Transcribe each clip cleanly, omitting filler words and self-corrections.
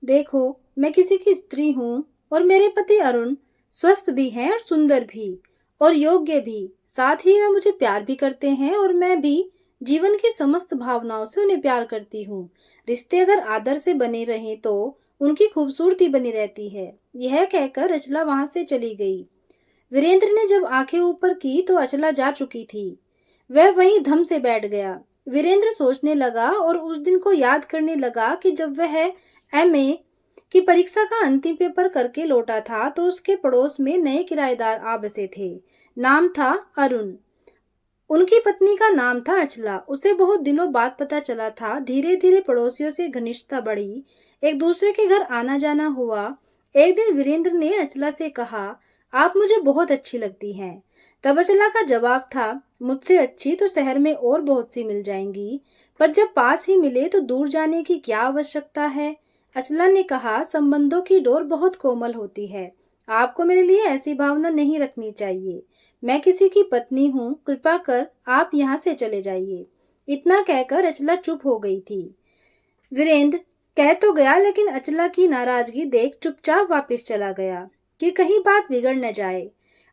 देखो, मैं किसी की स्त्री हूँ और मेरे पति अरुण स्वस्थ भी हैं और सुंदर भी और योग्य भी। साथ ही वे मुझे प्यार भी करते हैं और मैं भी जीवन की समस्त भावनाओं से उन्हें प्यार करती हूँ। रिश्ते अगर आदर से बने रहें तो उनकी खूबसूरती बनी रहती है। यह कहकर अचला वहां से चली गई। वीरेंद्र ने जब आंखें ऊपर की तो अचला जा चुकी थी। वह वहीं धम से बैठ गया। वीरेंद्र सोचने लगा और उस दिन को याद करने लगा कि जब वह एमए की परीक्षा का अंतिम पेपर करके लौटा था तो उसके पड़ोस में नए किराएदार आ बसे थे। नाम था अरुण। उनकी पत्नी का नाम था अचला। उसे बहुत दिनों बाद पता चला था। धीरे धीरे पड़ोसियों से घनिष्ठता बढ़ी। एक दूसरे के घर आना जाना हुआ। एक दिन वीरेंद्र ने अचला से कहा, आप मुझे बहुत अच्छी लगती हैं। तब अचला का जवाब था, मुझसे अच्छी तो शहर में और बहुत सी मिल जाएंगी, पर जब पास ही मिले तो दूर जाने की क्या आवश्यकता है। अचला ने कहा, संबंधों की डोर बहुत कोमल होती है। आपको मेरे लिए ऐसी भावना नहीं रखनी चाहिए। मैं किसी की पत्नी हूँ, कृपा कर आप यहाँ से चले जाइए। इतना कहकर अचला चुप हो गई थी। वीरेंद्र कह तो गया लेकिन अचला की नाराजगी देख चुपचाप वापस चला गया कि कहीं बात बिगड़ न जाए।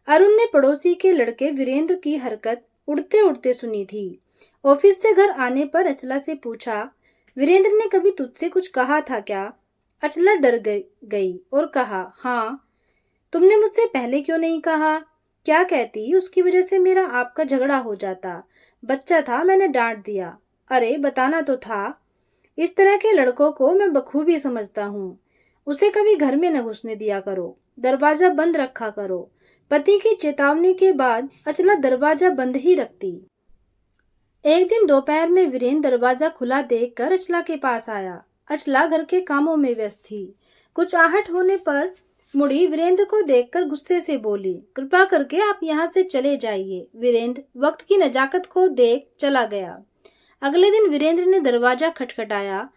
अरुण ने पड़ोसी के लड़के वीरेंद्र की हरकत उड़ते उड़ते सुनी थी। ऑफिस से घर आने पर अचला से पूछा, वीरेंद्र ने कभी तुझसे कुछ कहा था क्या? अचला डर गई और कहा, हाँ। तुमने मुझसे पहले क्यों नहीं कहा? क्या कहती उसकी वजह से मेरा आपका झगड़ा हो जाता। बच्चा था, मैंने डांट दिया। अरे बताना तो था। इस तरह के लड़कों को मैं बखूबी समझता हूँ। उसे कभी घर में न घुसने दिया करो, दरवाजा बंद रखा करो। पति की चेतावनी के बाद अचला दरवाजा बंद ही रखती। एक दिन दोपहर में वीरेंद्र दरवाजा खुला देखकर अचला के पास आया। अचला घर के कामों में व्यस्त थी। कुछ आहट होने पर मुड़ी वीरेंद्र को देखकर गुस्से से बोली, कृपा करके आप यहाँ से चले जाइए। वीरेंद्र वक्त की नजाकत को देख चला गया। अगले दिन वीरेंद्र ने दरवाजा खटखटाया।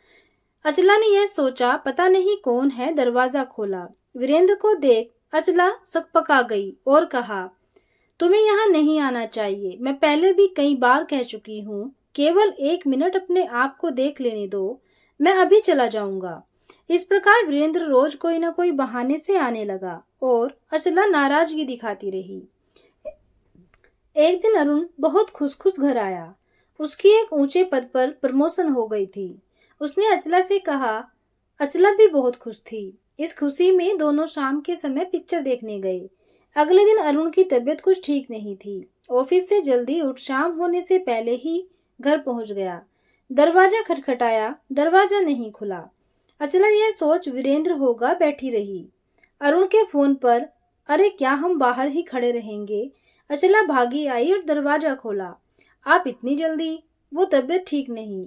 अचला ने यह सोचा, पता नहीं कौन है। दरवाजा खोला। वीरेंद्र को देख अचला सकपका गई और कहा, तुम्हें यहाँ नहीं आना चाहिए। मैं पहले भी कई बार कह चुकी हूँ, केवल 1 मिनट अपने आप को देख लेने दो। मैं अभी चला जाऊंगा। इस प्रकार वीरेंद्र रोज कोई न कोई बहाने से आने लगा और अचला नाराजगी दिखाती रही। एक दिन अरुण बहुत खुश खुश घर आया। उसकी एक ऊंचे पद पर प्रमोशन हो गई थी। उसने अचला से कहा। अचला भी बहुत खुश थी। इस खुशी में दोनों शाम के समय पिक्चर देखने गए। अगले दिन अरुण की तबीयत कुछ ठीक नहीं थी। ऑफिस से जल्दी उठ शाम होने से पहले ही घर पहुंच गया। दरवाजा खटखटाया, दरवाजा नहीं खुला। अचला यह सोच वीरेंद्र होगा बैठी रही। अरुण के फोन पर, अरे क्या हम बाहर ही खड़े रहेंगे? अचला भागी आई और दरवाजा खोला। आप इतनी जल्दी? वो तबीयत ठीक नहीं।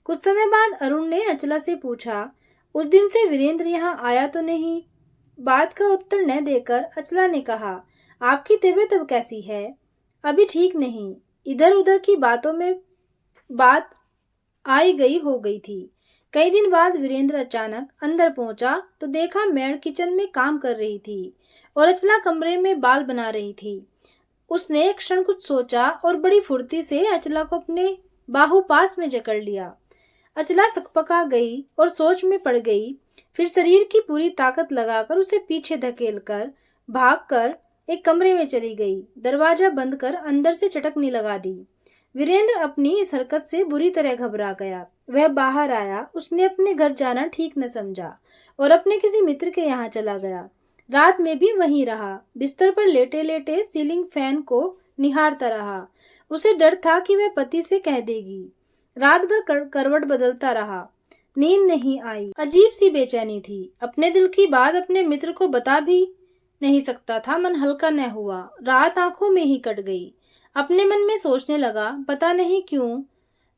कुछ समय बाद अरुण ने अचला से पूछा, उस दिन से वीरेंद्र यहाँ आया तो नहीं? बात का उत्तर न देकर अचला ने कहा, आपकी तबीयत अब कैसी है? अभी ठीक नहीं। इधर उधर की बातों में बात आई गई हो गई थी। कई दिन बाद वीरेंद्र अचानक अंदर पहुंचा तो देखा मैड किचन में काम कर रही थी और अचला कमरे में बाल बना रही थी। उसने एक क्षण कुछ सोचा और बड़ी फुर्ती से अचला को अपने बाहु पास में जकड़ लिया। अचला सकपका गई और सोच में पड़ गई। फिर शरीर की पूरी ताकत लगाकर उसे पीछे धकेलकर भागकर एक कमरे में चली गई। दरवाजा बंद कर अंदर से चटकनी लगा दी। वीरेंद्र अपनी इस हरकत से बुरी तरह घबरा गया। वह बाहर आया। उसने अपने घर जाना ठीक न समझा और अपने किसी मित्र के यहाँ चला गया। रात में भी वहीं रहा। बिस्तर पर लेटे लेटे सीलिंग फैन को निहारता रहा। उसे डर था कि वह पति से कह देगी। रात भर करवट बदलता रहा। नींद नहीं आई। अजीब सी बेचैनी थी। अपने दिल की बात अपने मित्र को बता भी नहीं सकता था। मन हल्का न हुआ। रात आंखों में ही कट गई। अपने मन में सोचने लगा, पता नहीं क्यों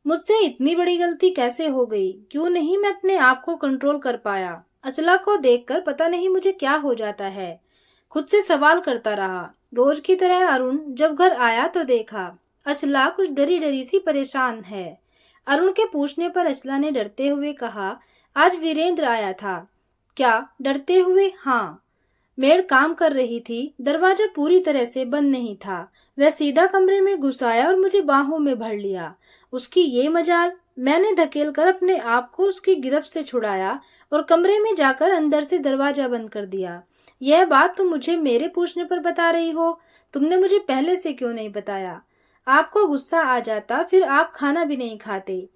मुझसे इतनी बड़ी गलती कैसे हो गई। क्यों नहीं मैं अपने आप को कंट्रोल कर पाया। अचला को देखकर पता नहीं मुझे क्या हो जाता है। खुद से सवाल करता रहा। रोज की तरह अरुण जब घर आया तो देखा अचला कुछ डरी डरी सी परेशान है। अरुण के पूछने पर अचला ने डरते हुए कहा, आज वीरेंद्र आया था। क्या? डरते हुए? हाँ। मेड काम कर रही थी। दरवाजा पूरी तरह से बंद नहीं था। वह सीधा कमरे में घुस आया और मुझे बाहों में भर लिया। उसकी ये मजाल मैंने धकेलकर अपने आप को उसकी गिरफ्त से छुड़ाया और कमरे में जाकर अंदर से दरवाजा बंद कर दिया। यह बात तुम मुझे मेरे पूछने पर बता रही हो? तुमने मुझे पहले से क्यों नहीं बताया? आपको गुस्सा आ जाता, फिर आप खाना भी नहीं खाते।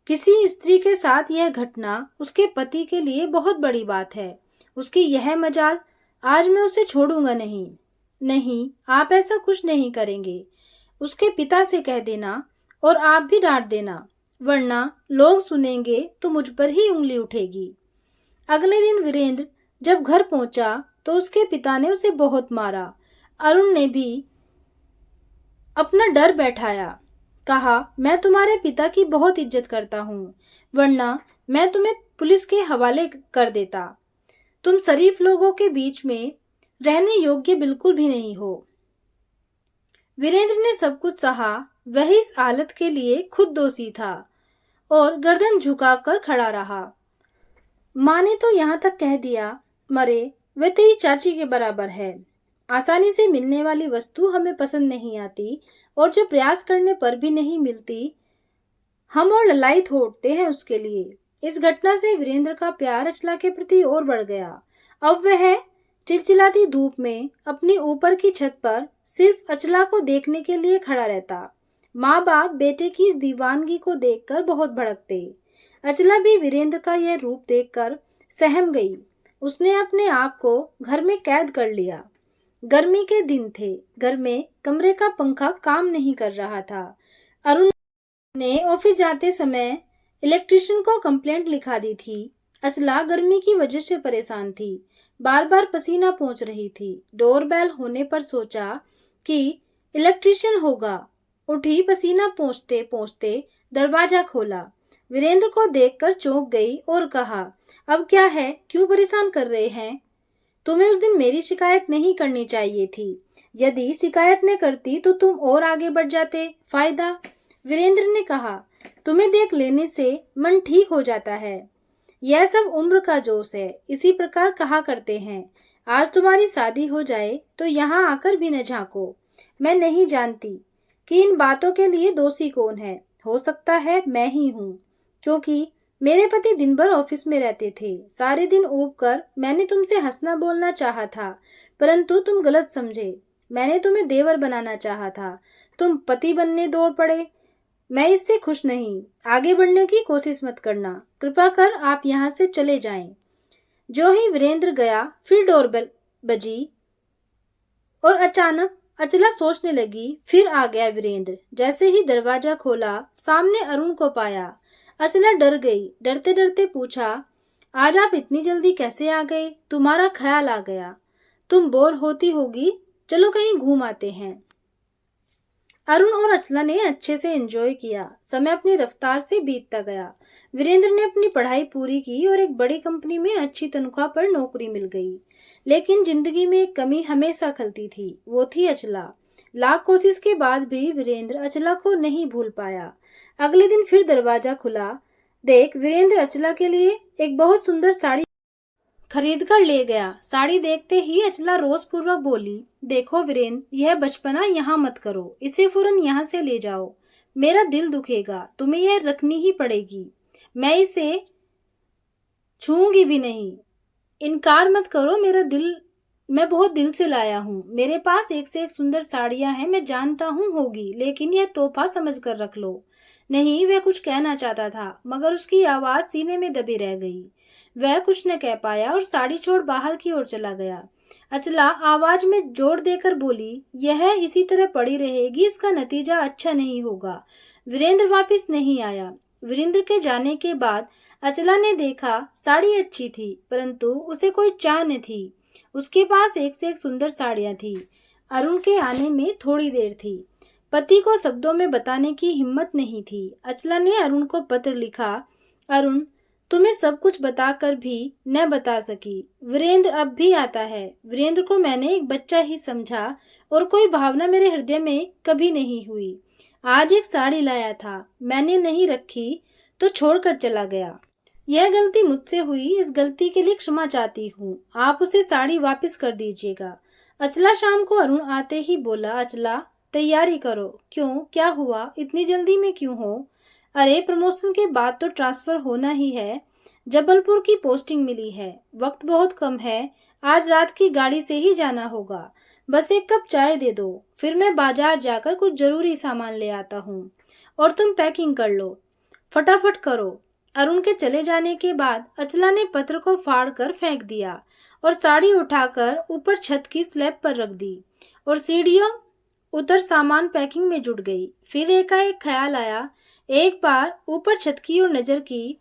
किसी स्त्री के साथ यह घटना उसके पति के लिए बहुत बड़ी बात है। उसकी यह मजाल, आज मैं उसे छोड़ूंगा नहीं। नहीं, आप ऐसा कुछ नहीं करेंगे। उसके पिता से कह देना और आप भी डांट देना, वरना लोग सुनेंगे तो मुझ पर ही उंगली उठेगी। अगले दिन वीरेंद्र जब घर पहुंचा तो उसके पिता ने उसे बहुत मारा। अरुण ने भी अपना डर बैठाया। कहा, मैं तुम्हारे पिता की बहुत इज्जत करता हूँ, वरना मैं तुम्हें पुलिस के हवाले कर देता। तुम शरीफ लोगों के बीच में रहने योग्य बिल्कुल भी नहीं हो। वीरेंद्र ने सब कुछ सहा। वह इस हालत के लिए खुद दोषी था और गर्दन झुकाकर खड़ा रहा। माँ ने तो यहाँ तक कह दिया, मरे वह तेरी चाची के बराबर है। आसानी से मिलने वाली वस्तु हमें पसंद नहीं आती और जब प्रयास करने पर भी नहीं मिलती, हम और ललायत होते हैं उसके लिए। इस घटना से वीरेंद्र का प्यार अचला के प्रति और बढ़ गया। अब वह चिलचिलाती धूप में अपनी ऊपर की छत पर सिर्फ अचला को देखने के लिए खड़ा रहता। माँ बाप बेटे की इस दीवानगी को देखकर बहुत भड़कते। अचला भी वीरेंद्र का यह रूप देखकर सहम गई। उसने अपने आप को घर में कैद कर लिया। गर्मी के दिन थे। घर में कमरे का पंखा काम नहीं कर रहा था। अरुण ने ऑफिस जाते समय इलेक्ट्रिशियन को कंप्लेंट लिखा दी थी। अचला गर्मी की वजह से परेशान थी, बार बार पसीना पहुंच रही थी। डोरबेल होने पर सोचा कि इलेक्ट्रिशियन होगा। उठी, पसीना पहुंचते पहुंचते दरवाजा खोला। वीरेंद्र को देखकर चौंक गई और कहा, अब क्या है, क्यों परेशान कर रहे हैं? तुम्हें उस दिन मेरी शिकायत नहीं करनी चाहिए थी। यदि शिकायत न करती तो तुम और आगे बढ़ जाते। फायदा? वीरेंद्र ने कहा, तुम्हें देख लेने से मन ठीक हो जाता है। यह सब उम्र का जोश है, इसी प्रकार कहा करते हैं। आज तुम्हारी शादी हो जाए तो यहाँ आकर भी न झांको। मैं नहीं जानती कि इन बातों के लिए दोषी कौन है। हो सकता है मैं ही हूँ, क्योंकि मेरे पति दिन भर ऑफिस में रहते थे। सारे दिन ऊब कर मैंने तुमसे हंसना बोलना चाहा था, परंतु तुम गलत समझे। मैंने तुम्हें देवर बनाना चाहा था, तुम पति बनने दौड़ पड़े। मैं इससे खुश नहीं। आगे बढ़ने की कोशिश मत करना। कृपा कर आप यहाँ से चले जाएं। जो ही वीरेंद्र गया, फिर डोरबेल बजी और अचानक अचला सोचने लगी। फिर आ गया वीरेंद्र। जैसे ही दरवाजा खोला, सामने अरुण को पाया। अचला डर गई। डरते डरते पूछा, आज आप इतनी जल्दी कैसे आ गए? तुम्हारा ख्याल आ गया। तुम बोर होती होगी, चलो कहीं घूम आते हैं। अरुण और अचला ने अच्छे से एंजॉय किया। समय अपनी रफ्तार से बीतता गया। वीरेंद्र ने अपनी पढ़ाई पूरी की और एक बड़ी कंपनी में अच्छी तनख्वाह पर नौकरी मिल गई। लेकिन जिंदगी में एक कमी हमेशा खलती थी, वो थी अचला। लाख कोशिश के बाद भी वीरेंद्र अचला को नहीं भूल पाया। अगले दिन फिर दरवाजा खुला। देख, वीरेंद्र अचला के लिए एक बहुत सुंदर साड़ी खरीद कर ले गया। साड़ी देखते ही अचला रोष पूर्वक बोली, देखो वीरेंद्र, यह बचपना यहाँ मत करो, इसे फौरन यहाँ से ले जाओ। मेरा दिल दुखेगा, तुम्हें यह रखनी ही पड़ेगी। मैं इसे छूऊंगी भी नहीं। इनकार मत करो, मैं बहुत दिल से लाया हूँ। मेरे पास एक से एक सुंदर साड़ियां हैं, मैं जानता हूँ होगी, लेकिन यह तोहफा समझ कर रख लो। नहीं, वह कुछ कहना चाहता था, मगर उसकी आवाज सीने में दबी रह गई। वह कुछ न कह पाया और साड़ी छोड़ बाहर की ओर चला गया। अचला आवाज में जोर देकर बोली, यह इसी तरह पड़ी रहेगी, इसका नतीजा अच्छा नहीं होगा। वीरेंद्र वापस नहीं आया। वीरेंद्र के जाने के बाद अचला ने देखा, साड़ी अच्छी थी, परंतु उसे कोई चाह न थी। उसके पास एक से एक सुंदर साड़ियां थी। अरुण के आने में थोड़ी देर थी। पति को शब्दों में बताने की हिम्मत नहीं थी। अचला ने अरुण को पत्र लिखा, अरुण, तुम्हें सब कुछ बताकर भी न बता सकी। वीरेंद्र अब भी आता है। वीरेंद्र को मैंने एक बच्चा ही समझा और कोई भावना मेरे हृदय में कभी नहीं हुई। आज एक साड़ी लाया था, मैंने नहीं रखी तो छोड़कर चला गया। यह गलती मुझसे हुई, इस गलती के लिए क्षमा चाहती हूँ। आप उसे साड़ी वापस कर दीजिएगा। अचला शाम को अरुण आते ही बोला, अचला, तैयारी करो। क्यों, क्या हुआ, इतनी जल्दी में क्यों हो? अरे प्रमोशन के बाद तो ट्रांसफर होना ही है। जबलपुर की पोस्टिंग मिली है। वक्त बहुत कम है। आज रात की गाड़ी से ही जाना होगा। बस एक कप चाय दे दो, फिर मैं बाजार जाकर कुछ जरूरी सामान ले आता हूँ। और तुम पैकिंग कर लो, फटाफट करो। अरुण के चले जाने के बाद अचला ने पत्र को फाड़ कर फेंक दिया और साड़ी उठाकर ऊपर छत की स्लैब पर रख दी और सीढ़ियों उतर सामान पैकिंग में जुट गई। फिर एकाएक ख्याल आया। एक बार ऊपर छत की ओर नजर की,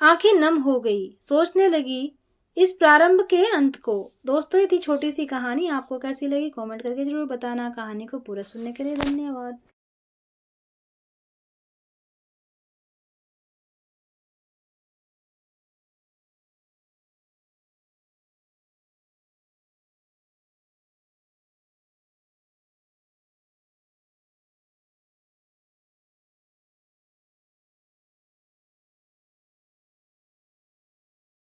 आंखें नम हो गई। सोचने लगी इस प्रारंभ के अंत को। दोस्तों, ये थी छोटी सी कहानी। आपको कैसी लगी कमेंट करके जरूर बताना। कहानी को पूरा सुनने के लिए धन्यवाद।